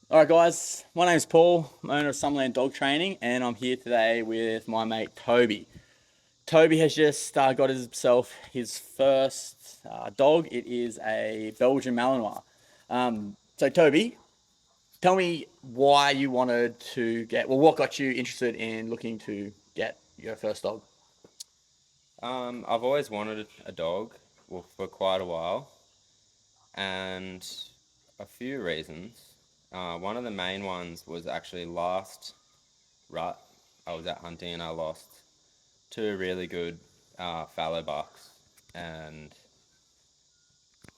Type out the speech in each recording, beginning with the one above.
All right, guys. My name's Paul, I'm owner of Summerland Dog Training, and I'm here today with my mate Toby. Toby has just got himself his first dog. It is a Belgian Malinois. So, Toby, tell me why you wanted to what got you interested in looking to get your first dog? I've always wanted a dog, well, for quite a while, and a few reasons. One of the main ones was actually last rut. I was out hunting and I lost two really good fallow bucks and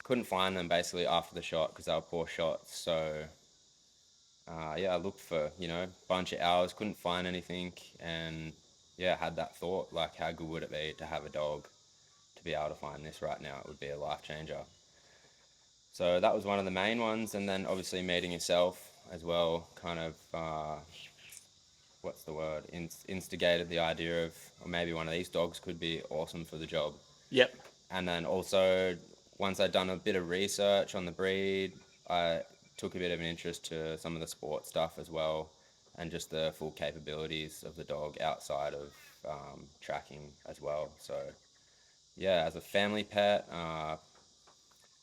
couldn't find them basically after the shot because they were poor shots. So yeah, I looked for a bunch of hours, couldn't find anything, and yeah, had that thought like, how good would it be to have a dog to be able to find this right now? It would be a life changer. So that was one of the main ones, and then obviously meeting yourself as well, kind of what's the word? Instigated the idea of, or maybe one of these dogs could be awesome for the job. Yep. And then also, once I'd done a bit of research on the breed, I took a bit of an interest to some of the sport stuff as well, and just the full capabilities of the dog outside of tracking as well. So yeah, as a family pet,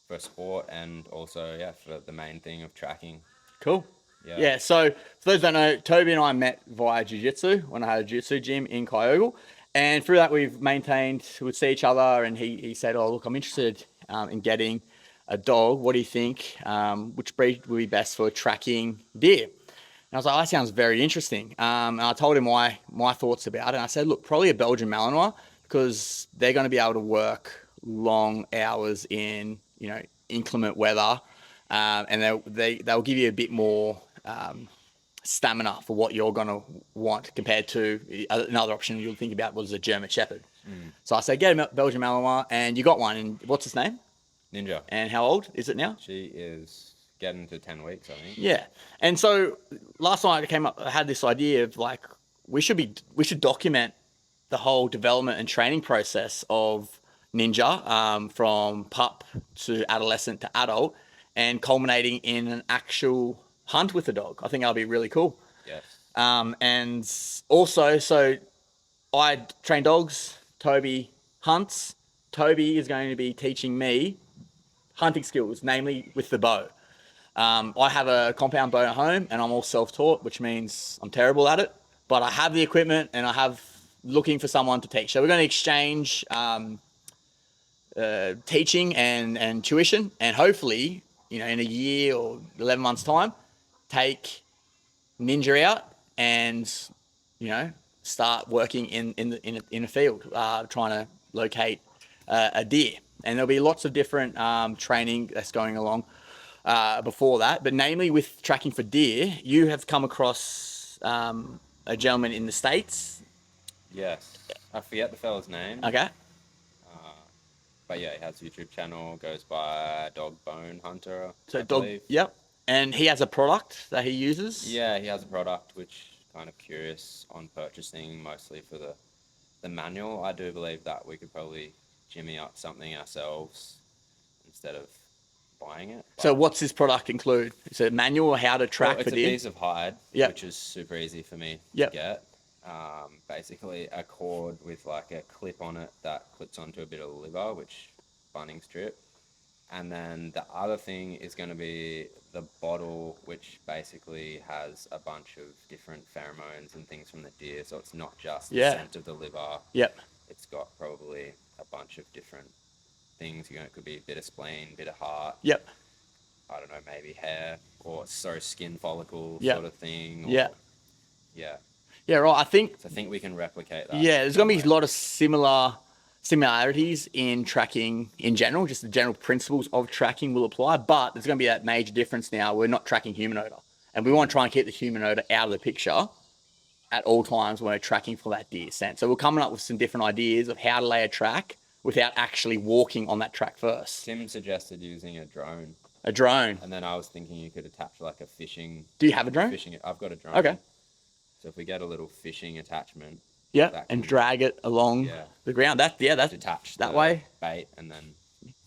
for sport, and also yeah, for the main thing of tracking. Cool. Yeah. Yeah, so for those that don't know, Toby and I met via jiu-jitsu when I had a jiu-jitsu gym in Kyogle. And through that, we'd see each other, and he said, "Oh, look, I'm interested in getting a dog. What do you think? Which breed would be best for tracking deer?" And I was like, "That sounds very interesting." And I told him my thoughts about it. And I said, "Look, probably a Belgian Malinois because they're going to be able to work long hours in inclement weather, and they'll give you a bit more stamina for what you're going to want compared to another option you'll think about was a German Shepherd." Mm. So I say, get a Belgian Malinois, and you got one. And what's his name? Ninja. And how old is it now? She is getting to 10 weeks, I think. Yeah. And so last night I had this idea of like we should document the whole development and training process of Ninja, from pup to adolescent to adult, and culminating in an actual hunt with the dog. I think that'll be really cool. Yes. And also, so I train dogs. Toby hunts. Toby is going to be teaching me hunting skills, namely with the bow. I have a compound bow at home, and I'm all self-taught, which means I'm terrible at it. But I have the equipment, and I have looking for someone to teach. So we're going to exchange teaching and tuition, and hopefully, in a year or 11 months' time, take Ninja out and start working in a field, trying to locate a deer. And there'll be lots of different training that's going along before that. But namely with tracking for deer, you have come across a gentleman in the States. Yes. I forget the fella's name, Okay. but yeah, he has a YouTube channel, goes by Dog Bone Hunter, So I dog, believe. yep. And he has a product that he uses. Yeah, he has a product which kind of curious on purchasing, mostly for the manual. I do believe that we could probably jimmy up something ourselves instead of buying it. So But what's his product include? Is it manual or how to well, track for it's a deer? piece of hide, Yep. which is super easy for me to Yep. get. Basically, a cord with like a clip on it that clips onto a bit of liver, which bunning strip. And then the other thing is going to be the bottle, which basically has a bunch of different pheromones and things from the deer. So it's not just the Yeah. scent of the liver, Yep. it's got probably a bunch of different things. It could be a bit of spleen, bit of heart, Yep. I don't know, maybe hair or skin follicle Yep. sort of thing, Yeah. or yeah. Yeah. Right. I think. So I think we can replicate that Yeah. There's going to be a somewhere. lot of similarities in tracking in general. Just the general principles of tracking will apply, but there's going to be that major difference now. We're not tracking human odor, and we want to try and keep the human odor out of the picture at all times when we're tracking for that deer scent. So we're coming up with some different ideas of how to lay a track without actually walking on that track first. Tim suggested using a drone, A drone. and then I was thinking you could attach like a fishing. Do you have a drone? Fishing. I've got a drone. Okay. So if we get a little fishing attachment, Yeah, that and can drag it along yeah the ground. That's detach that the way. bait and then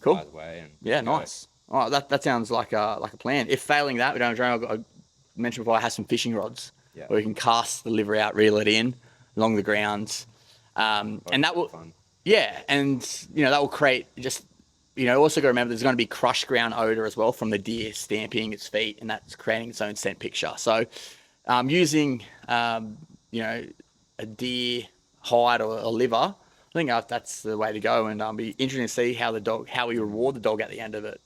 Cool. flies away and Yeah, go. nice. Oh, that sounds like a plan. If failing that, we don't have a drone. I've got a mentioned before, I have some fishing rods Yeah. where we can cast the liver out, reel it in along the grounds. And that will, Fun. yeah, and that will create just, also got to remember there's going to be crushed ground odor as well from the deer stamping its feet, and that's creating its own scent picture. So, using, a deer hide or a liver, I think that's the way to go, and be interesting to see how we reward the dog at the end of it.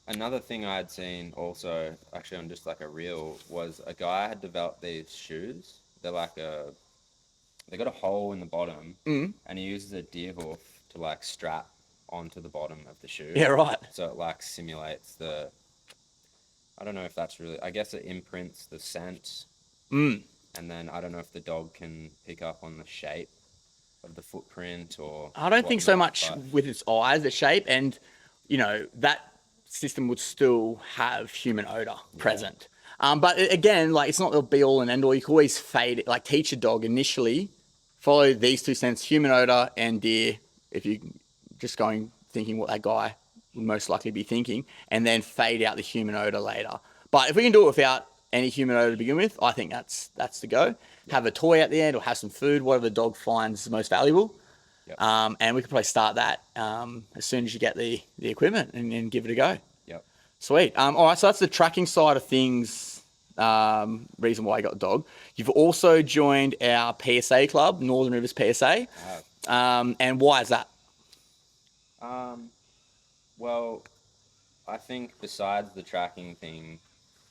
Another thing I had seen also, actually on just like a reel, was a guy had developed these shoes. They're like they got a hole in the bottom, and he uses a deer hoof to like strap onto the bottom of the shoe. Yeah, right. So it like simulates I don't know if that's really, I guess it imprints the scent. And then I don't know if the dog can pick up on the shape of the footprint or. I don't think so whatnot, much but with its eyes, the shape, and that system would still have human odor present. But again, like it's not the be all and end all. You can always fade it, like teach a dog initially, follow these two scents, human odor and deer. If you just thinking what that guy would most likely be thinking, and then fade out the human odor later. But if we can do it without any human odor to begin with, I think that's the go. Have a toy at the end or have some food, whatever the dog finds most valuable. Yep. And we could probably start that as soon as you get the equipment and give it a go. Yep. Sweet. All right, so that's the tracking side of things, reason why I got the dog. You've also joined our PSA club, Northern Rivers PSA. And why is that? Well, I think besides the tracking thing,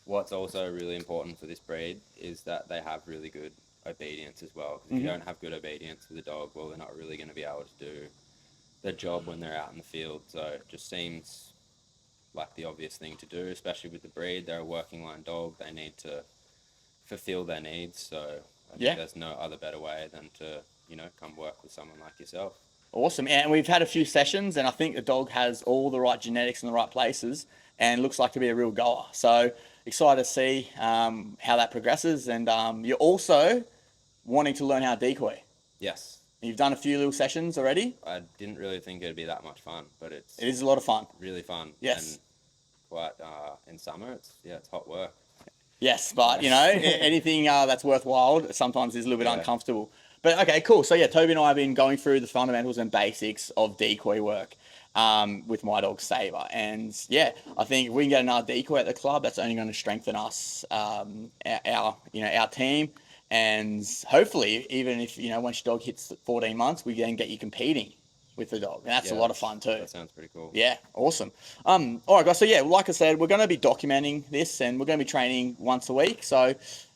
what's also really important for this breed is that they have really good obedience as well. Because if you don't have good obedience with a dog, well, they're not really going to be able to do their job when they're out in the field. So it just seems like the obvious thing to do, especially with the breed. They're a working line dog. They need to fulfill their needs. So I think there's no other better way than to, come work with someone like yourself. Awesome. And we've had a few sessions, and I think the dog has all the right genetics in the right places and looks like to be a real goer. So excited to see how that progresses. And you're also wanting to learn how to decoy. Yes. You've done a few little sessions already. I didn't really think it'd be that much fun, but it is a lot of fun. Really fun. Yes. And quite in summer, it's hot work. Yes, but anything that's worthwhile sometimes is a little bit uncomfortable. But okay, cool. So Toby and I have been going through the fundamentals and basics of decoy work with my dog Saber, and I think if we can get another decoy at the club, that's only going to strengthen us, our team, and hopefully even if once your dog hits 14 months, we then get you competing with the dog, and that's a lot of fun too. That sounds pretty cool. Yeah, awesome. All right, guys. So like I said, we're going to be documenting this, and we're going to be training once a week. So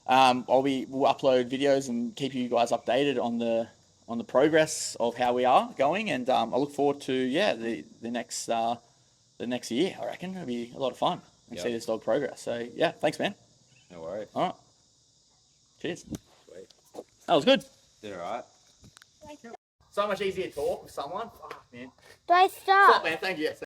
we'll upload videos and keep you guys updated on the progress of how we are going, and I look forward to the next year. I reckon it'll be a lot of fun and see this dog progress. So thanks, man. No worries. All right. Cheers. Sweet. That was good. Did all right. So much easier to talk with someone. Oh, man. Do I stop? Stop, man. Thank you. Yes.